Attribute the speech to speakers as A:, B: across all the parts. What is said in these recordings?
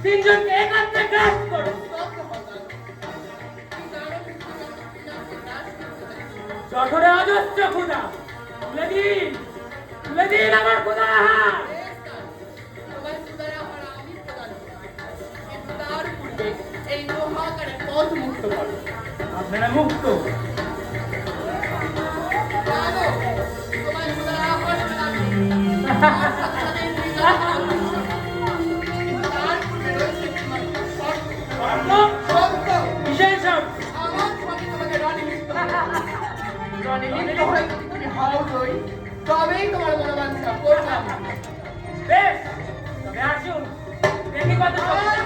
A: তিনজনকে একাত্রে গ্রাস করো। জঠরে অজস্র ক্ষুধা, তুলে দিন আমার ক্ষুধার আহার।
B: এই মহাকারে পথ মুক্ত করো।
A: আপনারা মুক্ত?
B: তবেই তোমার মনোবাঞ্ছা করলাম।
A: বেশ, তবে আসুন দেখি কত হয়।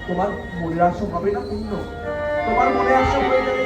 C: তোমার মনের আশা হবে না পূর্ণ, তোমার মনে আশা হয়ে যাবে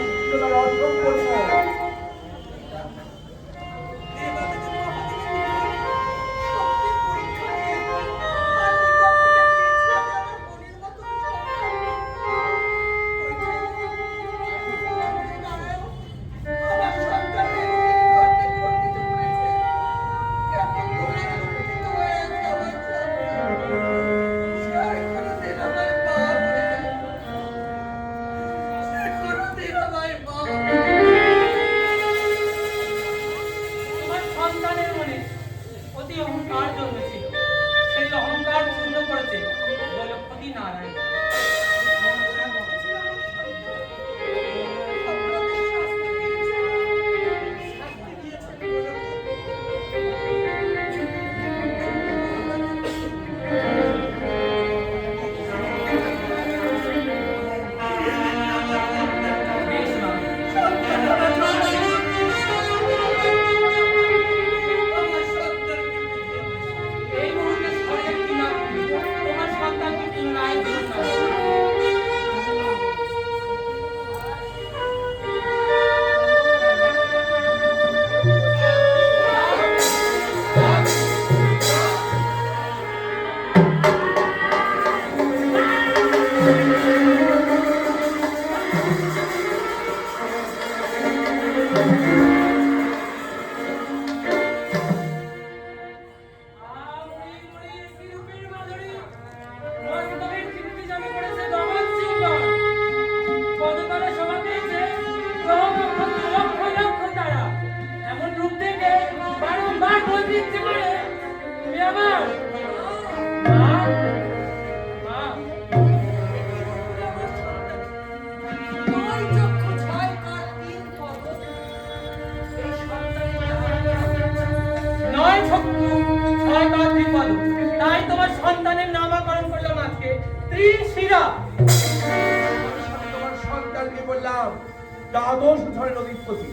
C: দ্বাদশ ঝড়ের অধিপতি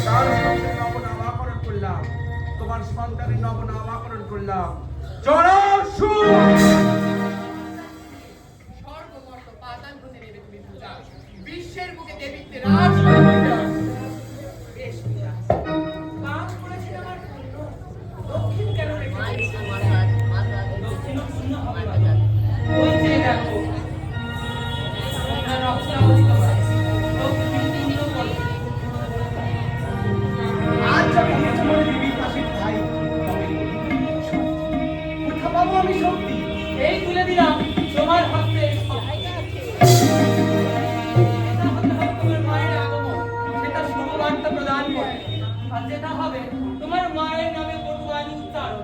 C: তার সঙ্গে নবনামাকরণ করলাম, তোমার সন্তানের নবনামাকরণ করলাম জরাসুর।
B: স্বর্গমর্ত পাতাল হতে নেবে তুমি পূজা, বিশ্বের বুকে দেবীত্বের রাজ করিবে। বেশ পূজা, পাপ করেছিল আমার পুণ্য, দক্ষিণ কেন রেখেছে?
A: দক্ষিণ শূন্য হবে বাবা। ওই যে দেখো তোমরা রক্তাবতী তোমার দক্ষিণ শূন্য করবে।
C: আজ আমি হেঁটে মনে দেবীর কাছে ভাই, তবে কোথা পাবো আমি শক্তি?
A: এই তুলে দিলাম তোমার হাতে এই শক্তি। এটা হতে হবে তোমার মায়ের আগমন, সেটা শুভবার্তা প্রদান করবে। আর যেটা হবে তোমার মায়ের নামে বটুয়ানি উচ্চারণ,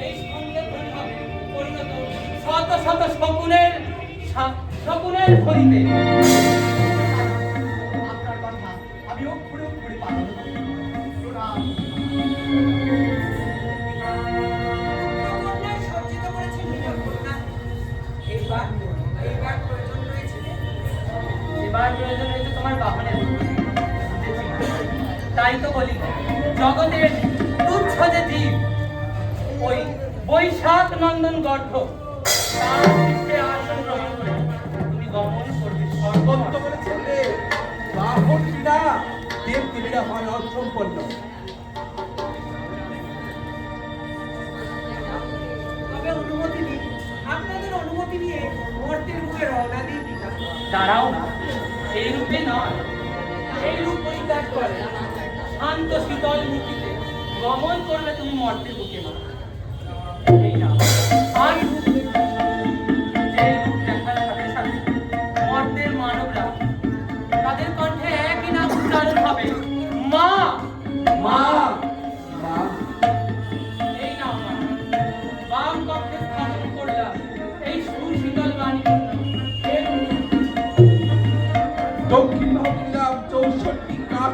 A: এই সঙ্গে ধরে হবে পরিণত শত শত শকুনের ফলিতে।
C: আপনার কথা আমি অক্ষরে অক্ষরে পালন করব। প্রণাম।
B: কন্যায় সজ্জিত করেছে মীরা কন্যা। এইবার প্রয়োজন রয়েছে।
A: এবার প্রয়োজন হয়েছে তোমার বাহনের বুদ্ধি। তাই তো বলি জগতের তুচ্ছ যে জীব, ওই বৈশাখ নন্দন গর্ভ, তার শীর্ষে আসন গ্রহণ করে তুমি গমন করবে
C: সর্বত্র
A: সর্বত্র।
C: বলেছেন দেব, বাহন ক্রীড়া দেব দেবীরা হয় অসম্পন্ন।
B: তবে অনুমতি দিন, আপনাদের অনুমতি নিয়ে মর্তের মুখে রওনা দিই পিতা।
A: দাঁড়াও না, এই রূপে নয়, এই রূপ পরিত্যাগ করে শান্ত শীতল নীতিতে গমন করলে তুমি মর্তের বুকে না। এই না আর রূপ, যে রূপ দেখার সাথে সাথে মর্তের মানবরা তাদের কণ্ঠে একই নাম উচ্চারণ হবে, মা
C: মা মা
A: এই নাও মা। বাম কক্ষে স্থাপন করলাম এই সুশীতল বাণী এর
C: দক্ষিণ ভাবলাম 64 কাঠ